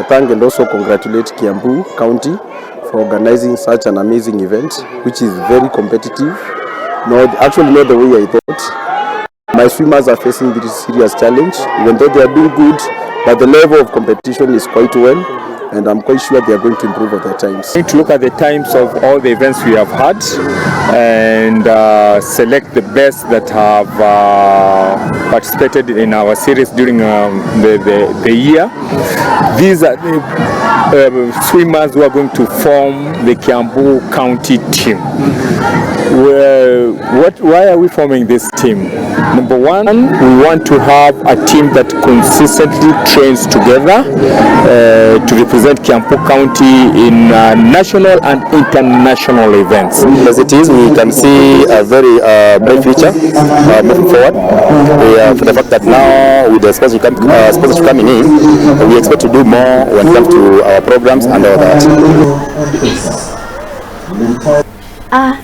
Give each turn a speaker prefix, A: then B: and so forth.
A: Thank and also congratulate Kirabu County for organizing such an amazing event, which is very competitive. Actually not the way I thought. My swimmers are facing this serious challenge, even though they are doing good, but the level of competition is quite well, and I'm quite sure they are going to improve over their times.
B: We need to look at the times of all the events we have had and select the best that have participated in our series during the year. These are the swimmers who are going to form the Kirabu County team. Why are we forming this team? Number one, we want to have a team that consistently trains together to represent Kirabu County in national and international events.
C: As it is, we can see a very bright future moving forward. For the fact that now with the sponsorship coming in, we expect to do more when it comes to our programs and all that.